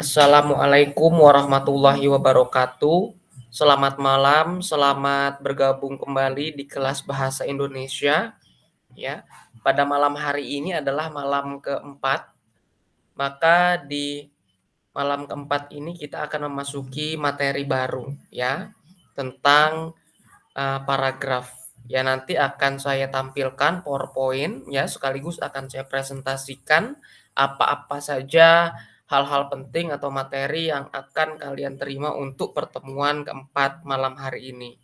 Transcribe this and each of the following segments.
Assalamualaikum warahmatullahi wabarakatuh. Selamat malam, selamat bergabung kembali di kelas bahasa Indonesia ya. Pada malam hari ini adalah malam keempat, maka di malam keempat ini kita akan memasuki materi baru ya tentang paragraf. Ya nanti akan saya tampilkan PowerPoint ya sekaligus akan saya presentasikan apa-apa saja hal-hal penting atau materi yang akan kalian terima untuk pertemuan keempat malam hari ini.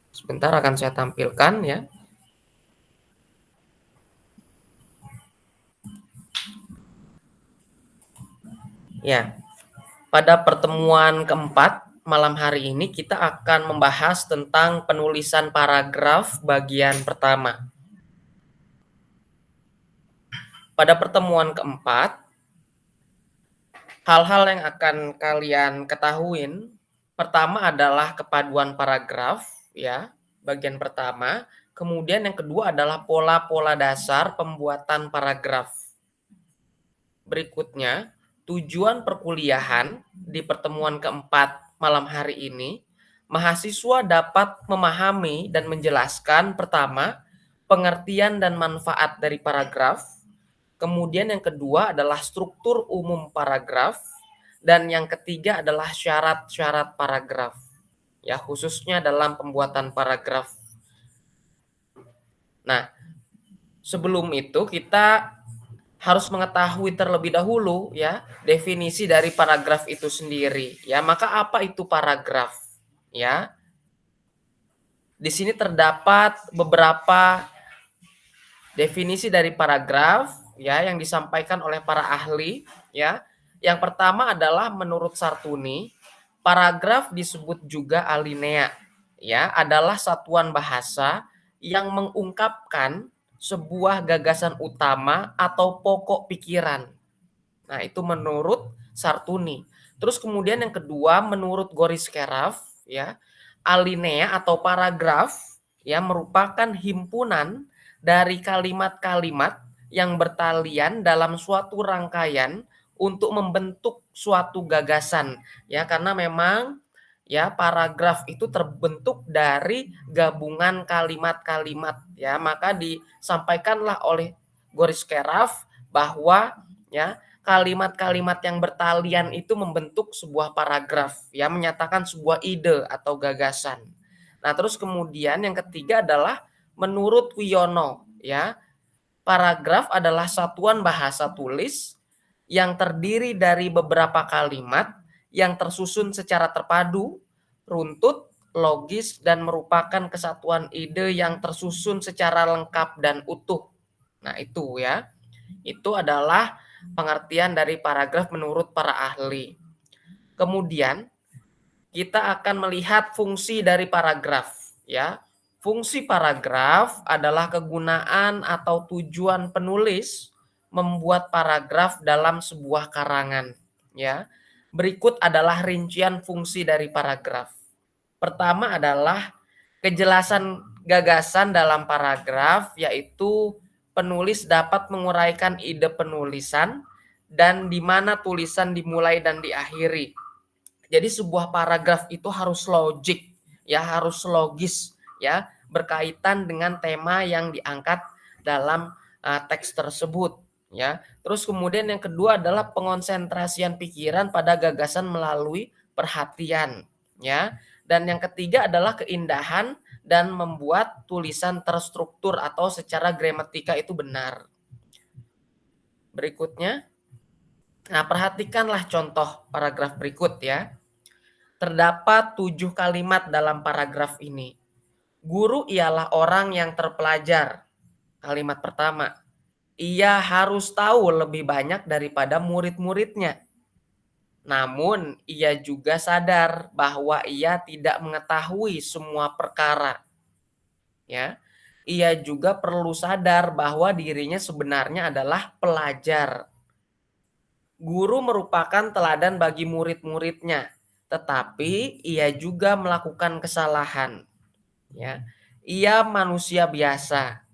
Sebentar akan saya tampilkan ya. Ya, pada pertemuan keempat malam hari ini kita akan membahas tentang penulisan paragraf bagian pertama. Pada pertemuan keempat, hal-hal yang akan kalian ketahuin, pertama adalah kepaduan paragraf, ya, bagian pertama. Kemudian yang kedua adalah pola-pola dasar pembuatan paragraf. Berikutnya, tujuan perkuliahan di pertemuan keempat malam hari ini, mahasiswa dapat memahami dan menjelaskan pertama, pengertian dan manfaat dari paragraf. Kemudian yang kedua adalah struktur umum paragraf dan yang ketiga adalah syarat-syarat paragraf. Ya, khususnya dalam pembuatan paragraf. Nah, sebelum itu kita harus mengetahui terlebih dahulu ya definisi dari paragraf itu sendiri. Ya, maka apa itu paragraf? Ya. Di sini terdapat beberapa definisi dari paragraf ya yang disampaikan oleh para ahli ya. Yang pertama adalah menurut Sartuni, paragraf disebut juga alinea ya, adalah satuan bahasa yang mengungkapkan sebuah gagasan utama atau pokok pikiran. Nah, itu menurut Sartuni. Terus kemudian yang kedua menurut Goris Keraf ya, alinea atau paragraf ya merupakan himpunan dari kalimat-kalimat yang bertalian dalam suatu rangkaian untuk membentuk suatu gagasan ya karena memang ya paragraf itu terbentuk dari gabungan kalimat-kalimat ya maka disampaikanlah oleh Goris Keraf bahwa ya kalimat-kalimat yang bertalian itu membentuk sebuah paragraf ya menyatakan sebuah ide atau gagasan. Nah, terus kemudian yang ketiga adalah menurut Wiono ya, paragraf adalah satuan bahasa tulis yang terdiri dari beberapa kalimat yang tersusun secara terpadu, runtut, logis dan merupakan kesatuan ide yang tersusun secara lengkap dan utuh. Nah, itu ya. Itu adalah pengertian dari paragraf menurut para ahli. Kemudian kita akan melihat fungsi dari paragraf ya. Fungsi paragraf adalah kegunaan atau tujuan penulis membuat paragraf dalam sebuah karangan ya. Berikut adalah rincian fungsi dari paragraf. Pertama adalah kejelasan gagasan dalam paragraf yaitu penulis dapat menguraikan ide penulisan dan di mana tulisan dimulai dan diakhiri. Jadi sebuah paragraf itu harus logik, ya harus logis, ya berkaitan dengan tema yang diangkat dalam teks tersebut, ya. Terus kemudian yang kedua adalah pengonsentrasian pikiran pada gagasan melalui perhatian, ya. Dan yang ketiga adalah keindahan dan membuat tulisan terstruktur atau secara gramatika itu benar. Berikutnya, nah perhatikanlah contoh paragraf berikut ya. Terdapat 7 kalimat dalam paragraf ini. Guru ialah orang yang terpelajar. Kalimat pertama. Ia harus tahu lebih banyak daripada murid-muridnya. Namun, ia juga sadar bahwa ia tidak mengetahui semua perkara. Ya. Ia juga perlu sadar bahwa dirinya sebenarnya adalah pelajar. Guru merupakan teladan bagi murid-muridnya, tetapi ia juga melakukan kesalahan. Ya, ia manusia biasa.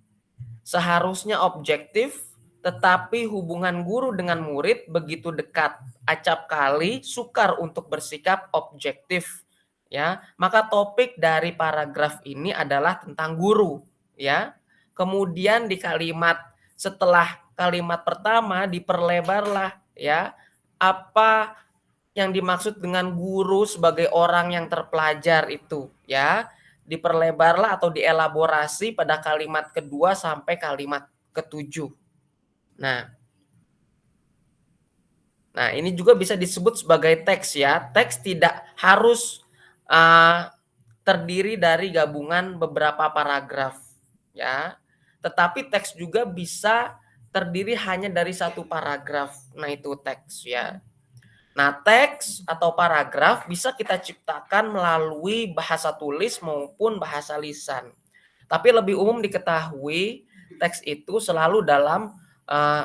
Seharusnya objektif, tetapi hubungan guru dengan murid begitu dekat, acap kali sukar untuk bersikap objektif, ya. Maka topik dari paragraf ini adalah tentang guru, ya. Kemudian di kalimat setelah kalimat pertama diperlebarlah, ya, apa yang dimaksud dengan guru sebagai orang yang terpelajar itu, ya. Diperlebarlah atau dielaborasi pada kalimat kedua sampai kalimat ketujuh. Nah, ini juga bisa disebut sebagai teks ya. Teks tidak harus eee, terdiri dari gabungan beberapa paragraf, ya. Tetapi teks juga bisa terdiri hanya dari satu paragraf. Nah, itu teks ya. Nah, teks atau paragraf bisa kita ciptakan melalui bahasa tulis maupun bahasa lisan. Tapi lebih umum diketahui teks itu selalu dalam eee,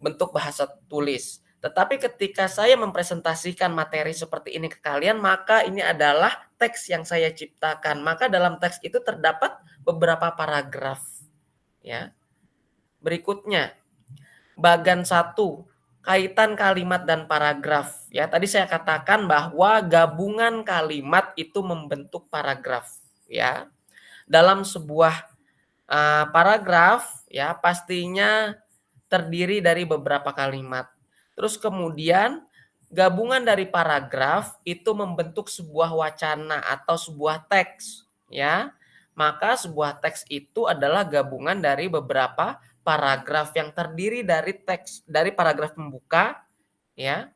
bentuk bahasa tulis. Tetapi ketika saya mempresentasikan materi seperti ini ke kalian, maka ini adalah teks yang saya ciptakan. Maka dalam teks itu terdapat beberapa paragraf, ya. Berikutnya, bagan satu, kaitan kalimat dan paragraf. Ya, tadi saya katakan bahwa gabungan kalimat itu membentuk paragraf, ya. Dalam sebuah paragraf, ya, pastinya terdiri dari beberapa kalimat. Terus kemudian gabungan dari paragraf itu membentuk sebuah wacana atau sebuah teks, ya. Maka sebuah teks itu adalah gabungan dari beberapa paragraf yang terdiri dari teks dari paragraf pembuka, ya.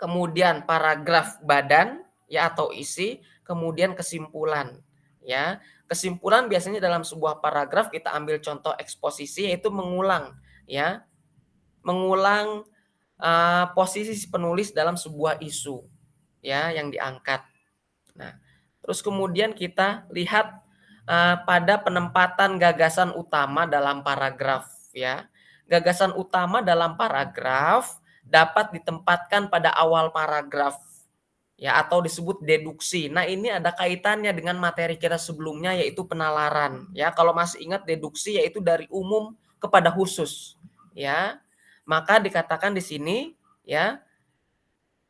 Kemudian paragraf badan, ya, atau isi, kemudian kesimpulan, ya. Kesimpulan biasanya dalam sebuah paragraf kita ambil contoh eksposisi yaitu mengulang, ya. Mengulang, posisi si penulis dalam sebuah isu, ya, yang diangkat. Nah, terus kemudian kita lihat, pada penempatan gagasan utama dalam paragraf, ya. Gagasan utama dalam paragraf dapat ditempatkan pada awal paragraf, ya, atau disebut deduksi. Nah, ini ada kaitannya dengan materi kita sebelumnya yaitu penalaran, ya. Kalau masih ingat deduksi yaitu dari umum kepada khusus, ya. Maka dikatakan di sini, ya,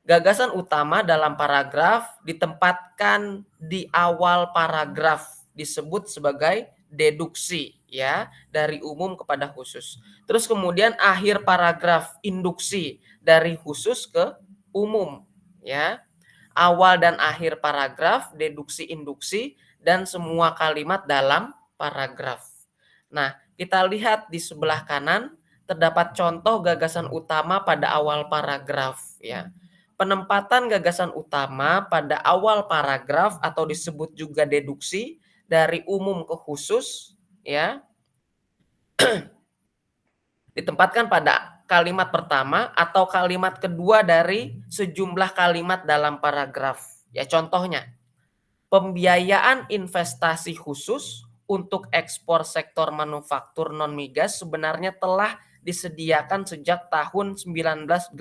gagasan utama dalam paragraf ditempatkan di awal paragraf, disebut sebagai deduksi, ya, dari umum kepada khusus. Terus kemudian akhir paragraf, induksi dari khusus ke umum, ya. Awal dan akhir paragraf, deduksi, induksi, dan semua kalimat dalam paragraf. Nah, kita lihat di sebelah kanan terdapat contoh gagasan utama pada awal paragraf, ya. Penempatan gagasan utama pada awal paragraf atau disebut juga deduksi dari umum ke khusus, ya, ditempatkan pada kalimat pertama atau kalimat kedua dari sejumlah kalimat dalam paragraf. Ya, contohnya, pembiayaan investasi khusus untuk ekspor sektor manufaktur non-migas sebenarnya telah disediakan sejak tahun 1986,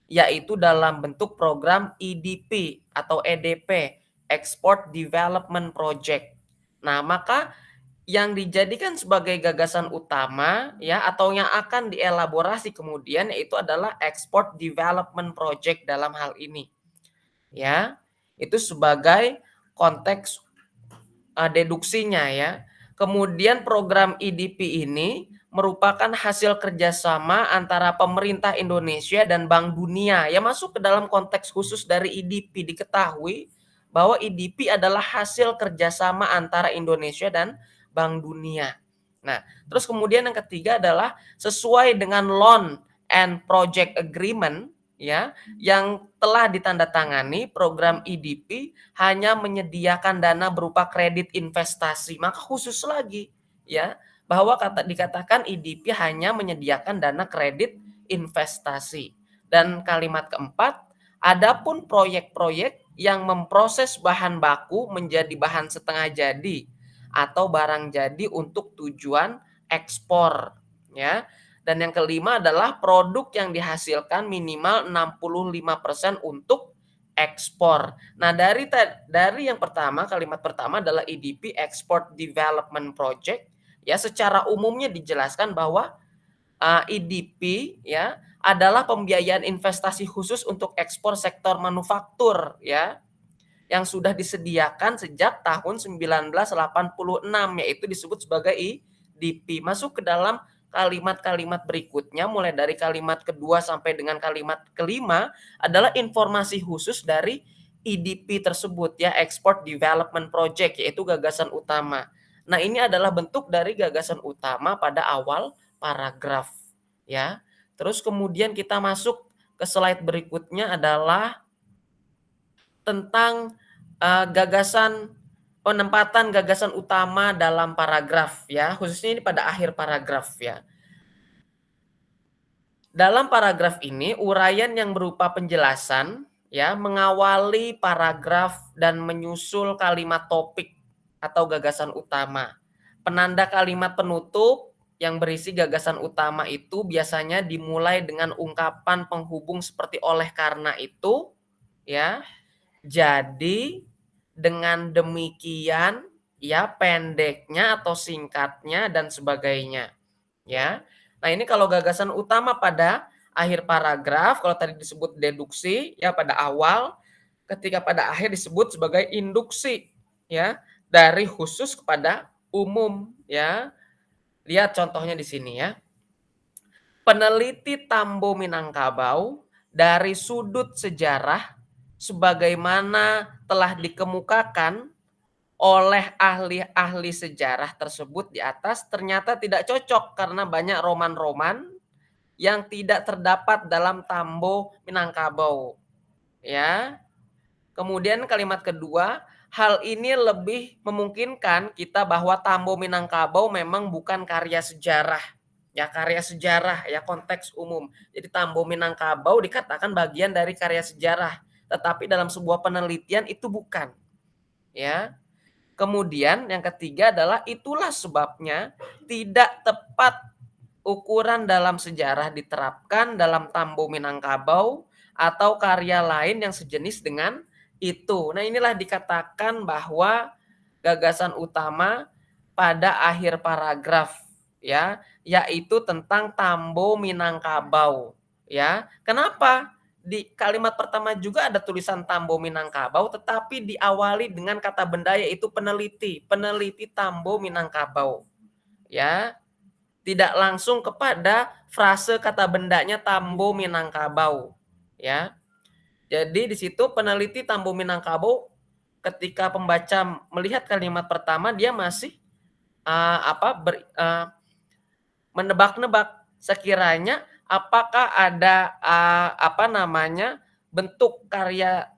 yaitu dalam bentuk program EDP atau EDP, Export Development Project. Nah, maka yang dijadikan sebagai gagasan utama, ya, atau yang akan dielaborasi kemudian yaitu adalah Export Development Project dalam hal ini, ya. Itu sebagai konteks deduksinya, ya. Kemudian program EDP ini merupakan hasil kerjasama antara pemerintah Indonesia dan Bank Dunia, yang masuk ke dalam konteks khusus dari EDP. Diketahui bahwa EDP adalah hasil kerjasama antara Indonesia dan Bank Dunia. Nah, terus kemudian yang ketiga adalah sesuai dengan Loan and Project Agreement, ya, yang telah ditandatangani, program EDP hanya menyediakan dana berupa kredit investasi. Maka khusus lagi, ya, bahwa dikatakan EDP hanya menyediakan dana kredit investasi. Dan kalimat keempat, adapun proyek-proyek yang memproses bahan baku menjadi bahan setengah jadi atau barang jadi untuk tujuan ekspor, ya. Dan yang kelima adalah produk yang dihasilkan minimal 65% untuk ekspor. Nah, dari yang pertama, kalimat pertama adalah EDP, Export Development Project, Ya, secara umumnya dijelaskan bahwa IDP ya adalah pembiayaan investasi khusus untuk ekspor sektor manufaktur ya, yang sudah disediakan sejak tahun 1986, yaitu disebut sebagai IDP. Masuk ke dalam kalimat-kalimat berikutnya, mulai dari kalimat kedua sampai dengan kalimat kelima adalah informasi khusus dari IDP tersebut ya, Export Development Project, yaitu gagasan utama. Nah, ini adalah bentuk dari gagasan utama pada awal paragraf ya. Terus kemudian kita masuk ke slide berikutnya adalah tentang gagasan penempatan gagasan utama dalam paragraf ya, khususnya ini pada akhir paragraf ya. Dalam paragraf ini uraian yang berupa penjelasan ya mengawali paragraf dan menyusul kalimat topik atau gagasan utama. Penanda kalimat penutup yang berisi gagasan utama itu biasanya dimulai dengan ungkapan penghubung seperti oleh karena itu ya. Jadi dengan demikian ya pendeknya atau singkatnya dan sebagainya ya. Nah, ini kalau gagasan utama pada akhir paragraf, kalau tadi disebut deduksi ya pada awal, ketika pada akhir disebut sebagai induksi ya, dari khusus kepada umum ya. Lihat contohnya di sini ya. Peneliti Tambo Minangkabau dari sudut sejarah sebagaimana telah dikemukakan oleh ahli-ahli sejarah tersebut di atas ternyata tidak cocok karena banyak roman-roman yang tidak terdapat dalam Tambo Minangkabau ya. Kemudian kalimat kedua, hal ini lebih memungkinkan kita bahwa Tambo Minangkabau memang bukan karya sejarah. Ya, karya sejarah ya konteks umum. Jadi Tambo Minangkabau dikatakan bagian dari karya sejarah, tetapi dalam sebuah penelitian itu bukan. Ya. Kemudian yang ketiga adalah itulah sebabnya tidak tepat ukuran dalam sejarah diterapkan dalam Tambo Minangkabau atau karya lain yang sejenis dengan itu. Nah, inilah dikatakan bahwa gagasan utama pada akhir paragraf ya, yaitu tentang Tambo Minangkabau ya. Kenapa? Di kalimat pertama juga ada tulisan Tambo Minangkabau tetapi diawali dengan kata benda yaitu peneliti, peneliti Tambo Minangkabau ya. Tidak langsung kepada frase kata bendanya Tambo Minangkabau ya. Jadi di situ peneliti Tambo Minangkabau ketika pembaca melihat kalimat pertama dia masih menebak-nebak sekiranya apakah ada bentuk karya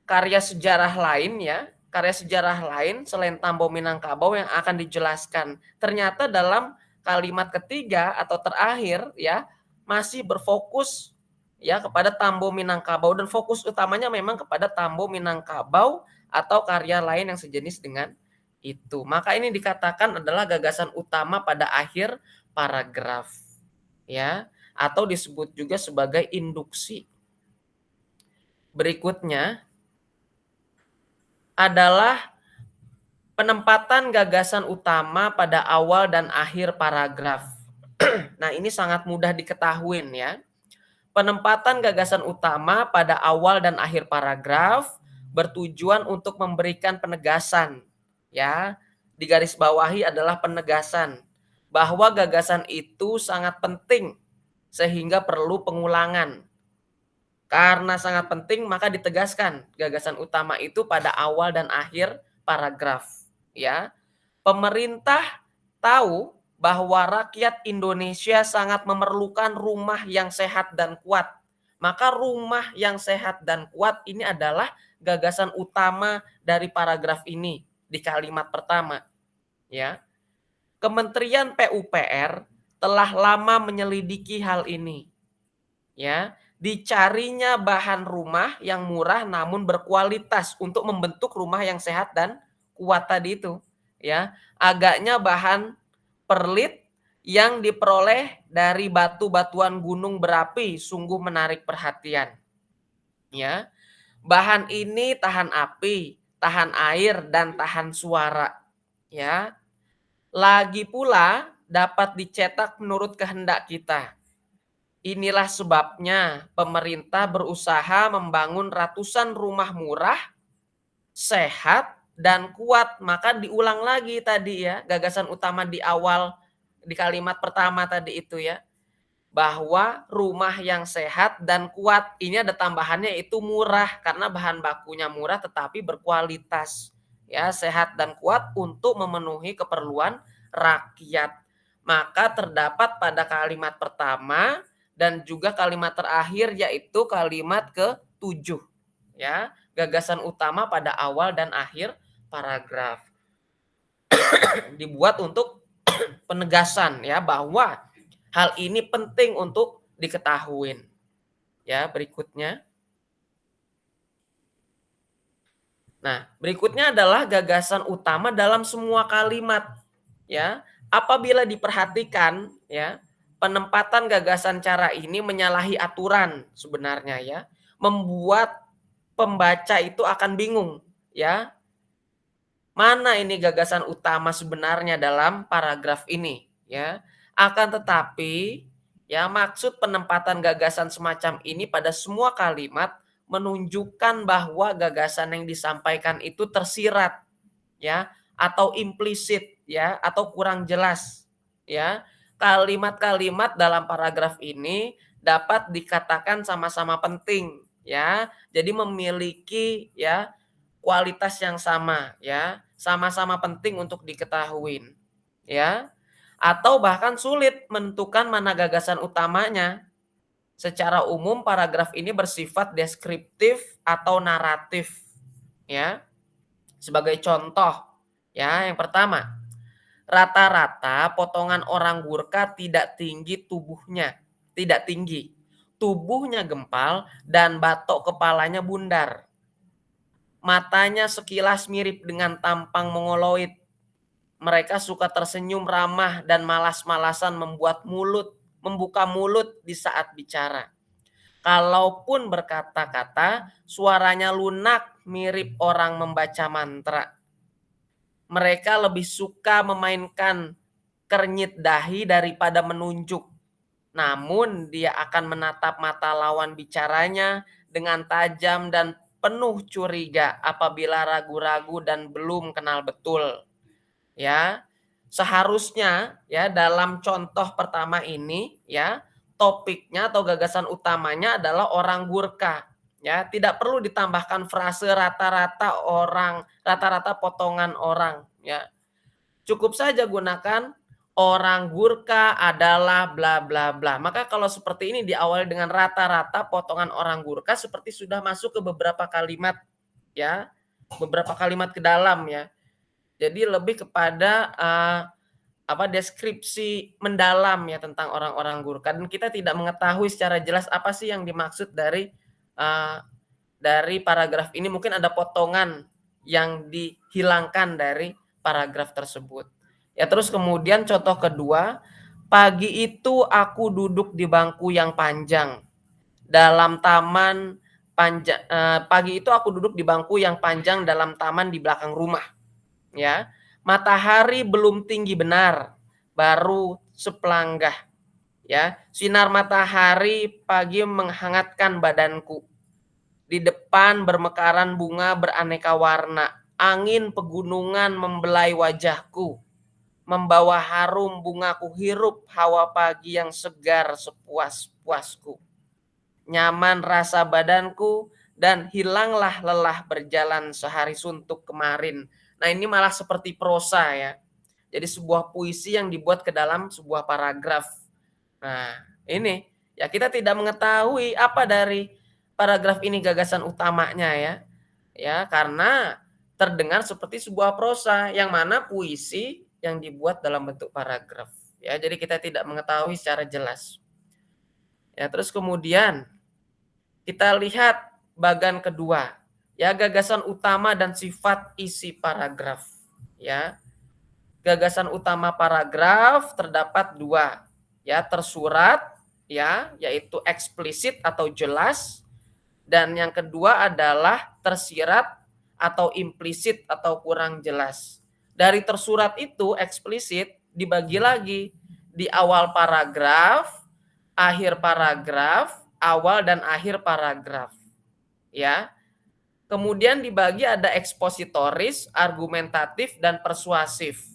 karya sejarah lain ya, karya sejarah lain selain Tambo Minangkabau yang akan dijelaskan. Ternyata dalam kalimat ketiga atau terakhir ya masih berfokus ya kepada Tambo Minangkabau dan fokus utamanya memang kepada Tambo Minangkabau atau karya lain yang sejenis dengan itu. Maka ini dikatakan adalah gagasan utama pada akhir paragraf ya atau disebut juga sebagai induksi. Berikutnya adalah penempatan gagasan utama pada awal dan akhir paragraf. Nah, ini sangat mudah diketahui ya. Penempatan gagasan utama pada awal dan akhir paragraf bertujuan untuk memberikan penegasan ya. Di garis bawahi adalah penegasan bahwa gagasan itu sangat penting sehingga perlu pengulangan. Karena sangat penting maka ditegaskan gagasan utama itu pada awal dan akhir paragraf ya. Pemerintah tahu bahwa rakyat Indonesia sangat memerlukan rumah yang sehat dan kuat. Maka rumah yang sehat dan kuat ini adalah gagasan utama dari paragraf ini di kalimat pertama ya. Kementerian PUPR telah lama menyelidiki hal ini ya. Dicarinya bahan rumah yang murah namun berkualitas untuk membentuk rumah yang sehat dan kuat tadi itu ya. Agaknya bahan perlit yang diperoleh dari batu-batuan gunung berapi sungguh menarik perhatian ya. Bahan ini tahan api, tahan air dan tahan suara ya. Lagi pula dapat dicetak menurut kehendak kita. Inilah sebabnya pemerintah berusaha membangun ratusan rumah murah, sehat, dan kuat. Maka diulang lagi tadi ya, gagasan utama di awal, di kalimat pertama tadi itu ya, bahwa rumah yang sehat dan kuat, ini ada tambahannya itu murah, karena bahan bakunya murah tetapi berkualitas. Ya, sehat dan kuat untuk memenuhi keperluan rakyat. Maka terdapat pada kalimat pertama dan juga kalimat terakhir, yaitu kalimat ke-7. Ya, gagasan utama pada awal dan akhir paragraf. Dibuat untuk penegasan ya, bahwa hal ini penting untuk diketahui. Ya, berikutnya. Nah, berikutnya adalah gagasan utama dalam semua kalimat. Ya, apabila diperhatikan ya, penempatan gagasan cara ini menyalahi aturan sebenarnya ya, membuat pembaca itu akan bingung ya. Mana ini gagasan utama sebenarnya dalam paragraf ini ya. Akan tetapi ya, maksud penempatan gagasan semacam ini pada semua kalimat menunjukkan bahwa gagasan yang disampaikan itu tersirat ya, atau implisit ya, atau kurang jelas ya. Kalimat-kalimat dalam paragraf ini dapat dikatakan sama-sama penting ya. Jadi memiliki ya kualitas yang sama ya, sama-sama penting untuk diketahui ya, atau bahkan sulit menentukan mana gagasan utamanya. Secara umum paragraf ini bersifat deskriptif atau naratif ya. Sebagai contoh ya, yang pertama, rata-rata potongan orang Gurkha tidak tinggi tubuhnya, tidak tinggi. Tubuhnya gempal dan batok kepalanya bundar. Matanya sekilas mirip dengan tampang mongoloid. Mereka suka tersenyum ramah dan malas-malasan membuka mulut di saat bicara. Kalaupun berkata-kata, suaranya lunak mirip orang membaca mantra. Mereka lebih suka memainkan kernyit dahi daripada menunjuk. Namun dia akan menatap mata lawan bicaranya dengan tajam dan penuh curiga apabila ragu-ragu dan belum kenal betul. Ya, seharusnya ya dalam contoh pertama ini ya, topiknya atau gagasan utamanya adalah orang Gurkha. Ya, tidak perlu ditambahkan frase rata-rata potongan orang ya. Cukup saja gunakan orang Gurkha adalah bla bla bla. Maka kalau seperti ini diawali dengan rata-rata potongan orang Gurkha, seperti sudah masuk ke beberapa kalimat ya, beberapa kalimat ke dalam ya. Jadi lebih kepada deskripsi mendalam ya tentang orang-orang Gurkha, dan kita tidak mengetahui secara jelas apa sih yang dimaksud dari paragraf ini. Mungkin ada potongan yang dihilangkan dari paragraf tersebut. Ya, terus kemudian contoh kedua, pagi itu aku duduk di bangku yang panjang dalam taman pagi itu aku duduk di bangku yang panjang dalam taman di belakang rumah. Ya, matahari belum tinggi benar, baru sepelanggah. Ya, sinar matahari pagi menghangatkan badanku. Di depan bermekaran bunga beraneka warna. Angin pegunungan membelai wajahku. Membawa harum bunga ku hirup hawa pagi yang segar sepuas-puasku. Nyaman rasa badanku dan hilanglah lelah berjalan sehari suntuk kemarin. Nah, ini malah seperti prosa ya. Jadi sebuah puisi yang dibuat ke dalam sebuah paragraf. Nah, ini ya kita tidak mengetahui apa dari paragraf ini gagasan utamanya ya. Ya, karena terdengar seperti sebuah prosa yang mana puisi yang dibuat dalam bentuk paragraf. Ya, jadi kita tidak mengetahui secara jelas. Ya, terus kemudian kita lihat bagian kedua. Ya, gagasan utama dan sifat isi paragraf. Ya. Gagasan utama paragraf terdapat dua. Ya, tersurat ya, yaitu eksplisit atau jelas, dan yang kedua adalah tersirat atau implisit atau kurang jelas. dari tersurat itu eksplisit dibagi lagi di awal paragraf, akhir paragraf, awal dan akhir paragraf. Ya. Kemudian dibagi ada ekspositoris, argumentatif, dan persuasif.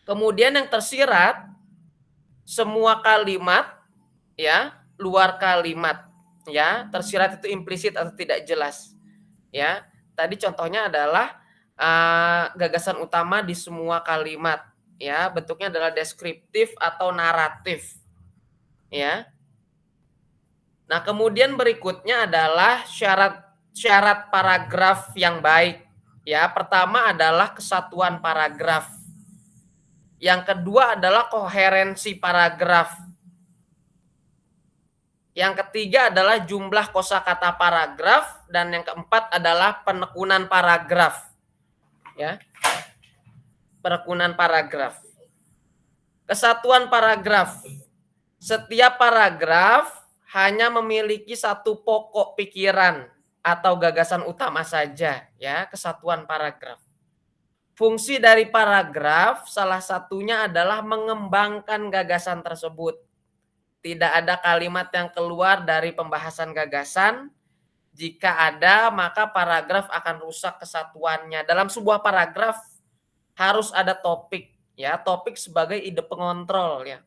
Kemudian yang tersirat semua kalimat, ya, luar kalimat, ya, tersirat itu implisit atau tidak jelas, ya. Tadi contohnya adalah gagasan utama di semua kalimat, ya, bentuknya adalah deskriptif atau naratif, ya. Nah, kemudian berikutnya adalah syarat paragraf yang baik. Ya, pertama adalah kesatuan paragraf. Yang kedua adalah koherensi paragraf. Yang ketiga adalah jumlah kosakata paragraf dan yang keempat adalah penekunan paragraf. Ya. Penekunan paragraf. Kesatuan paragraf. Setiap paragraf hanya memiliki satu pokok pikiran atau gagasan utama saja, ya, kesatuan paragraf. Fungsi dari paragraf salah satunya adalah mengembangkan gagasan tersebut. Tidak ada kalimat yang keluar dari pembahasan gagasan. Jika ada, maka paragraf akan rusak kesatuannya. Dalam sebuah paragraf harus ada topik, ya, topik sebagai ide pengontrol, ya,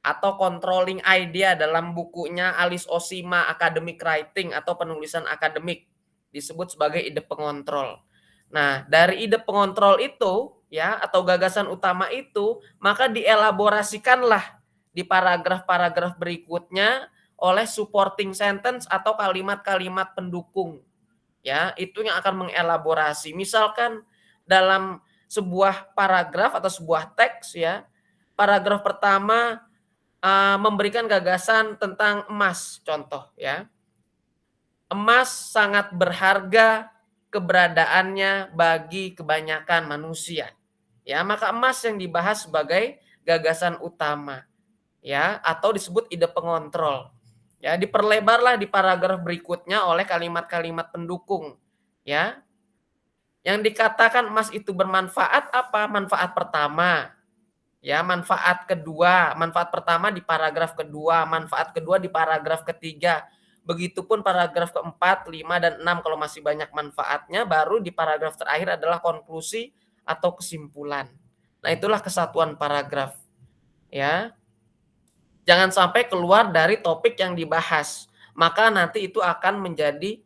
atau controlling idea dalam bukunya Alice Oshima Academic Writing atau penulisan akademik disebut sebagai ide pengontrol. Nah, dari ide pengontrol itu, ya, atau gagasan utama itu, maka dielaborasikanlah di paragraf-paragraf berikutnya oleh supporting sentence atau kalimat-kalimat pendukung. Ya, itu yang akan mengelaborasi. Misalkan dalam sebuah paragraf atau sebuah teks, ya, paragraf pertama memberikan gagasan tentang emas, contoh, ya. Emas sangat berharga keberadaannya bagi kebanyakan manusia. Ya, maka emas yang dibahas sebagai gagasan utama, ya, atau disebut ide pengontrol. Ya, diperlebarlah di paragraf berikutnya oleh kalimat-kalimat pendukung, ya. Yang dikatakan emas itu bermanfaat apa? Manfaat pertama, ya, manfaat kedua, manfaat pertama di paragraf kedua, manfaat kedua di paragraf ketiga. Begitupun paragraf keempat, 5, dan 6 kalau masih banyak manfaatnya, baru di paragraf terakhir adalah konklusi atau kesimpulan. Nah, itulah kesatuan paragraf. Ya. Jangan sampai keluar dari topik yang dibahas. Maka nanti itu akan menjadi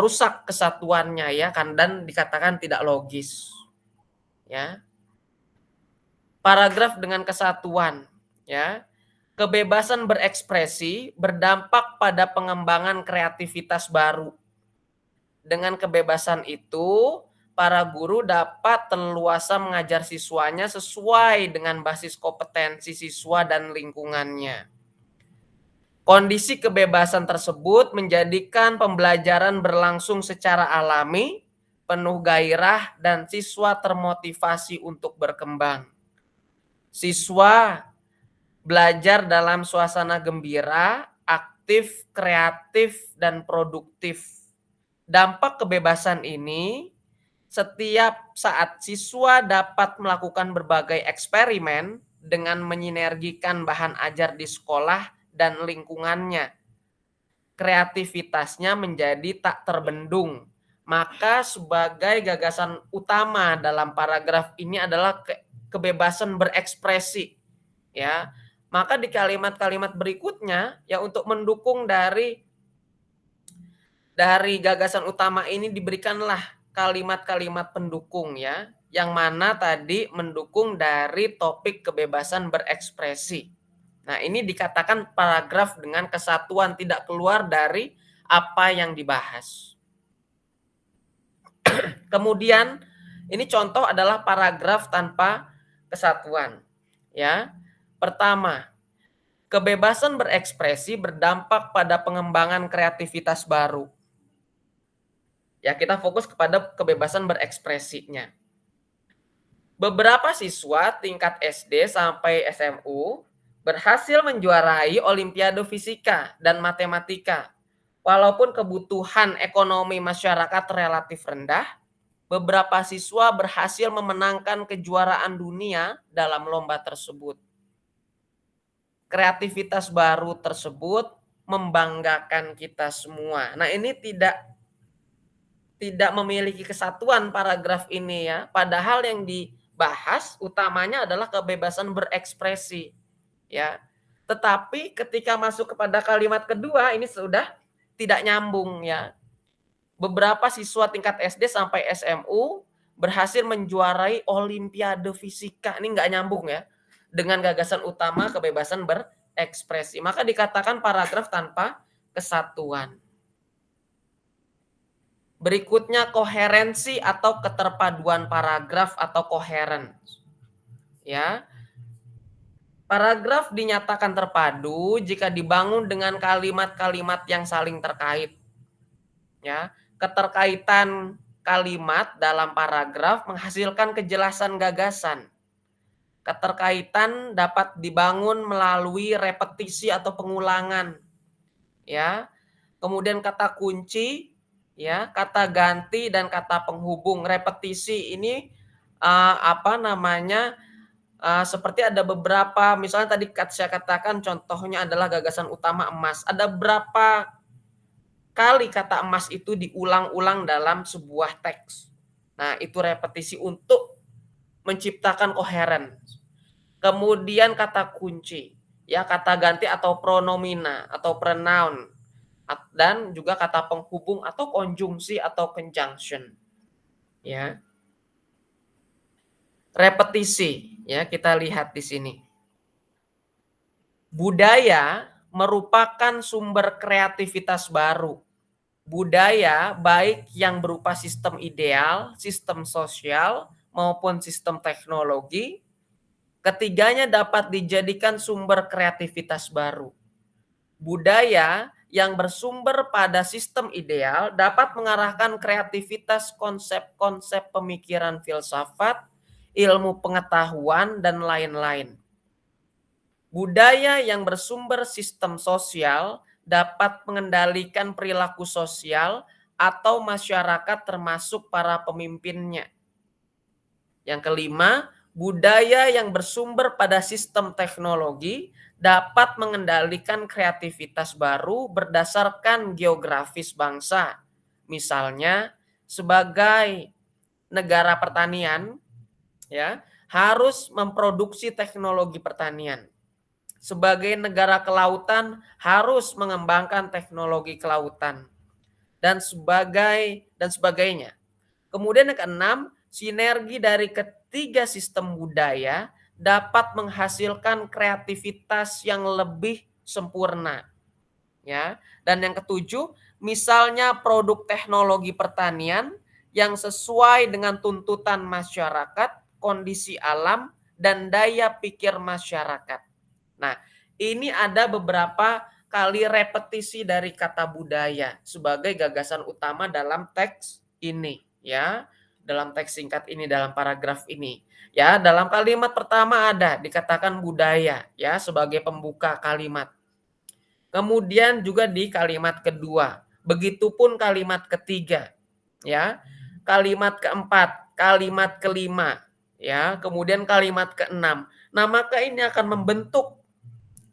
rusak kesatuannya, ya kan, dan dikatakan tidak logis. Ya. Paragraf dengan kesatuan, ya. Kebebasan berekspresi berdampak pada pengembangan kreativitas baru. Dengan kebebasan itu, para guru dapat leluasa mengajar siswanya sesuai dengan basis kompetensi siswa dan lingkungannya. Kondisi kebebasan tersebut menjadikan pembelajaran berlangsung secara alami, penuh gairah, dan siswa termotivasi untuk berkembang. Siswa belajar dalam suasana gembira, aktif, kreatif, dan produktif. Dampak kebebasan ini, setiap saat siswa dapat melakukan berbagai eksperimen dengan menyinergikan bahan ajar di sekolah dan lingkungannya. Kreativitasnya menjadi tak terbendung. Maka sebagai gagasan utama dalam paragraf ini adalah kebebasan berekspresi, ya. Maka di kalimat-kalimat berikutnya, ya, untuk mendukung dari gagasan utama ini diberikanlah kalimat-kalimat pendukung, ya, yang mana tadi mendukung dari topik kebebasan berekspresi. Nah, ini dikatakan paragraf dengan kesatuan, tidak keluar dari apa yang dibahas. Kemudian ini contoh adalah paragraf tanpa kesatuan, ya. Pertama, kebebasan berekspresi berdampak pada pengembangan kreativitas baru. Ya, kita fokus kepada kebebasan berekspresinya. Beberapa siswa tingkat SD sampai SMU berhasil menjuarai Olimpiade Fisika dan Matematika. Walaupun kebutuhan ekonomi masyarakat relatif rendah, beberapa siswa berhasil memenangkan kejuaraan dunia dalam lomba tersebut. Kreativitas baru tersebut membanggakan kita semua. Nah, ini tidak memiliki kesatuan paragraf ini ya. Padahal yang dibahas utamanya adalah kebebasan berekspresi ya. Tetapi ketika masuk kepada kalimat kedua ini sudah tidak nyambung ya. Beberapa siswa tingkat SD sampai SMU berhasil menjuarai olimpiade fisika. Ini nggak nyambung ya dengan gagasan utama kebebasan berekspresi. Maka dikatakan paragraf tanpa kesatuan. Berikutnya koherensi atau keterpaduan paragraf atau koheren. Ya. Paragraf dinyatakan terpadu jika dibangun dengan kalimat-kalimat yang saling terkait. Ya, keterkaitan kalimat dalam paragraf menghasilkan kejelasan gagasan. Keterkaitan dapat dibangun melalui repetisi atau pengulangan. Ya. Kemudian kata kunci, ya, kata ganti dan kata penghubung. Repetisi ini seperti ada beberapa, misalnya tadi saya katakan contohnya adalah gagasan utama emas. Ada berapa kali kata emas itu diulang-ulang dalam sebuah teks. Nah, itu repetisi untuk menciptakan koheren. Kemudian kata kunci, ya, kata ganti atau pronomina atau pronoun, dan juga kata penghubung atau konjungsi atau conjunction. Ya. Repetisi, ya, kita lihat di sini. Budaya merupakan sumber kreativitas baru. Budaya baik yang berupa sistem ideal, sistem sosial, maupun sistem teknologi, ketiganya dapat dijadikan sumber kreativitas baru. Budaya yang bersumber pada sistem ideal dapat mengarahkan kreativitas konsep-konsep pemikiran filsafat, ilmu pengetahuan, dan lain-lain. Budaya yang bersumber sistem sosial dapat mengendalikan perilaku sosial atau masyarakat termasuk para pemimpinnya. Yang kelima, budaya yang bersumber pada sistem teknologi dapat mengendalikan kreativitas baru berdasarkan geografis bangsa. Misalnya, sebagai negara pertanian, ya, harus memproduksi teknologi pertanian. Sebagai negara kelautan harus mengembangkan teknologi kelautan dan sebagainya. Kemudian yang keenam, sinergi dari ketiga sistem budaya dapat menghasilkan kreativitas yang lebih sempurna. Ya. Dan yang ketujuh, misalnya produk teknologi pertanian yang sesuai dengan tuntutan masyarakat, kondisi alam, dan daya pikir masyarakat. Nah, ini ada beberapa kali repetisi dari kata budaya sebagai gagasan utama dalam teks ini, ya. Dalam teks singkat ini, dalam paragraf ini. Ya, dalam kalimat pertama ada dikatakan budaya, ya, sebagai pembuka kalimat. Kemudian juga di kalimat kedua, begitupun kalimat ketiga, ya. Kalimat keempat, kalimat kelima, ya, kemudian kalimat keenam. Nah, maka ini akan membentuk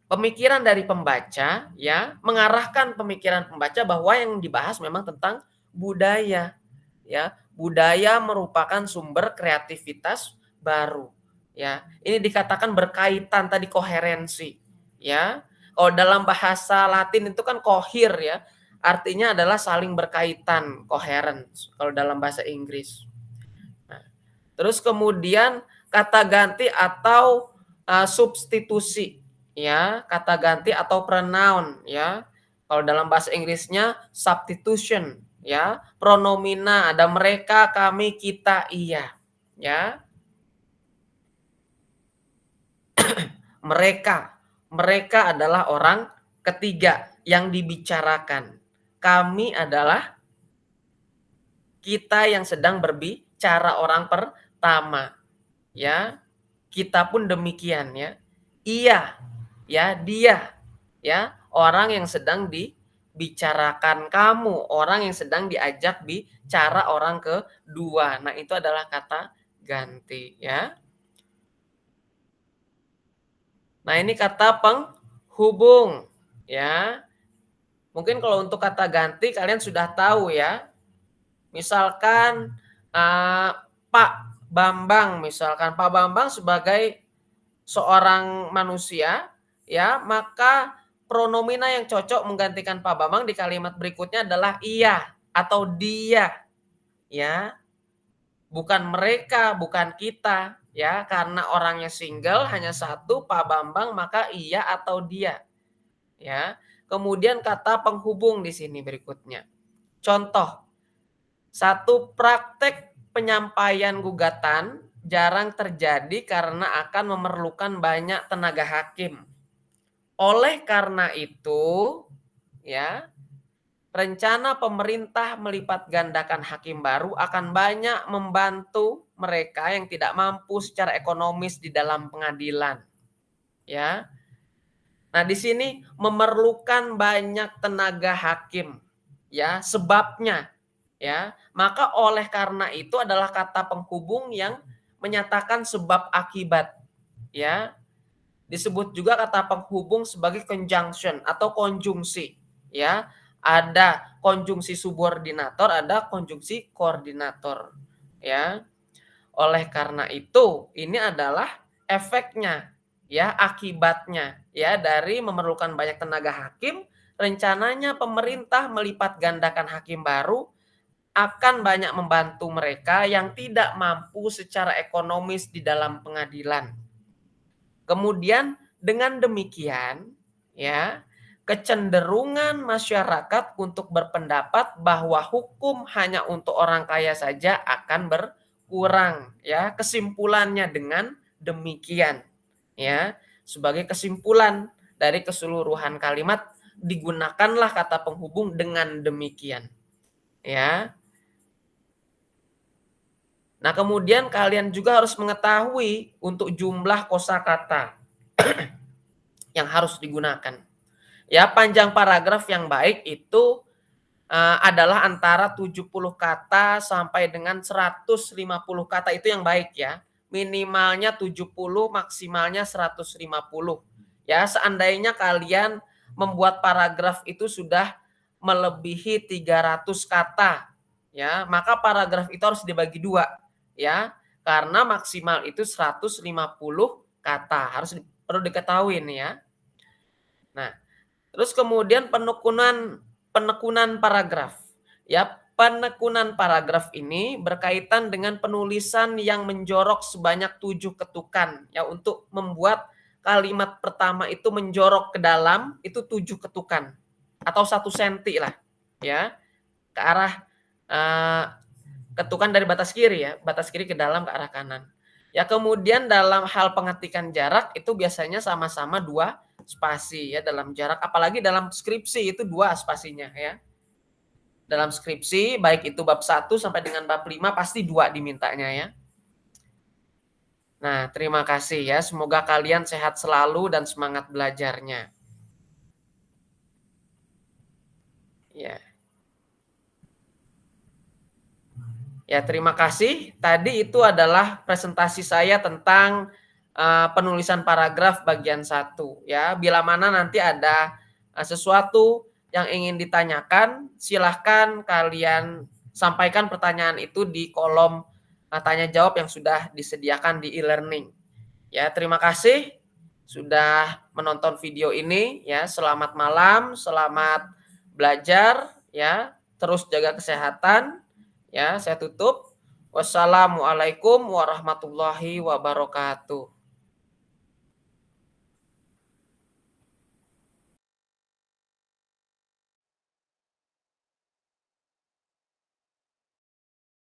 pemikiran dari pembaca, ya, mengarahkan pemikiran pembaca bahwa yang dibahas memang tentang budaya, ya. Budaya merupakan sumber kreativitas baru, ya. Ini dikatakan berkaitan tadi koherensi, ya. Kalau dalam bahasa Latin itu kan kohir, ya. Artinya adalah saling berkaitan, coherence kalau dalam bahasa Inggris. Nah, terus kemudian kata ganti atau substitusi, ya, kata ganti atau pronoun, ya. Kalau dalam bahasa Inggrisnya substitution, ya. Pronomina ada mereka, kami, kita, ia, ya. Mereka adalah orang ketiga yang dibicarakan. Kami adalah kita yang sedang berbicara, orang pertama, ya. Kita pun demikian, ya. Ia, ya, dia, ya, orang yang sedang bicarakan kamu, orang yang sedang diajak bicara orang kedua. Nah, itu adalah kata ganti ya. Nah, ini kata penghubung ya. Mungkin kalau untuk kata ganti kalian sudah tahu ya. Misalkan, Pak Bambang misalkan, Pak Bambang sebagai seorang manusia ya, maka pronomina yang cocok menggantikan Pak Bambang di kalimat berikutnya adalah ia atau dia ya, bukan mereka, bukan kita ya, karena orangnya single hanya satu Pak Bambang maka ia atau dia ya. Kemudian kata penghubung di sini berikutnya. Contoh, satu praktek penyampaian gugatan jarang terjadi karena akan memerlukan banyak tenaga hakim. Oleh karena itu, ya, rencana pemerintah melipat gandakan hakim baru akan banyak membantu mereka yang tidak mampu secara ekonomis di dalam pengadilan, ya. Nah, di sini memerlukan banyak tenaga hakim, ya, sebabnya, ya. Maka oleh karena itu adalah kata penghubung yang menyatakan sebab akibat, ya. Disebut juga kata penghubung sebagai conjunction atau konjungsi, ya. Ada konjungsi subordinator, ada konjungsi koordinator, ya. Oleh karena itu, ini adalah efeknya, ya, akibatnya, ya, dari memerlukan banyak tenaga hakim, rencananya pemerintah melipat gandakan hakim baru akan banyak membantu mereka yang tidak mampu secara ekonomis di dalam pengadilan. Kemudian dengan demikian, ya, kecenderungan masyarakat untuk berpendapat bahwa hukum hanya untuk orang kaya saja akan berkurang, ya. Kesimpulannya dengan demikian, ya. Sebagai kesimpulan dari keseluruhan kalimat digunakanlah kata penghubung dengan demikian, ya. Nah, kemudian kalian juga harus mengetahui untuk jumlah kosakata yang harus digunakan. Ya, panjang paragraf yang baik itu adalah antara 70 kata sampai dengan 150 kata, itu yang baik ya. Minimalnya 70, maksimalnya 150. Ya, seandainya kalian membuat paragraf itu sudah melebihi 300 kata, ya, maka paragraf itu harus dibagi dua, ya. Karena maksimal itu 150 kata, perlu diketahui nih ya. Nah, terus kemudian penekunan paragraf. Ya, penekunan paragraf ini berkaitan dengan penulisan yang menjorok sebanyak 7 ketukan. Ya, untuk membuat kalimat pertama itu menjorok ke dalam itu 7 ketukan atau 1 senti lah, ya, ke arah ketukan dari batas kiri ya, batas kiri ke dalam ke arah kanan. Ya, kemudian dalam hal pengetikan jarak itu biasanya sama-sama 2 spasi ya dalam jarak, apalagi dalam skripsi itu 2 spasinya ya. Dalam skripsi baik itu bab 1 sampai dengan bab 5 pasti 2 dimintanya ya. Nah, terima kasih ya. Semoga kalian sehat selalu dan semangat belajarnya. Ya. Ya, terima kasih. Tadi itu adalah presentasi saya tentang penulisan paragraf bagian 1 ya. Bila mana nanti ada sesuatu yang ingin ditanyakan, silahkan kalian sampaikan pertanyaan itu di kolom tanya jawab yang sudah disediakan di e-learning. Ya, terima kasih sudah menonton video ini ya. Selamat malam, selamat belajar ya. Terus jaga kesehatan. Ya, saya tutup. Wassalamualaikum warahmatullahi wabarakatuh.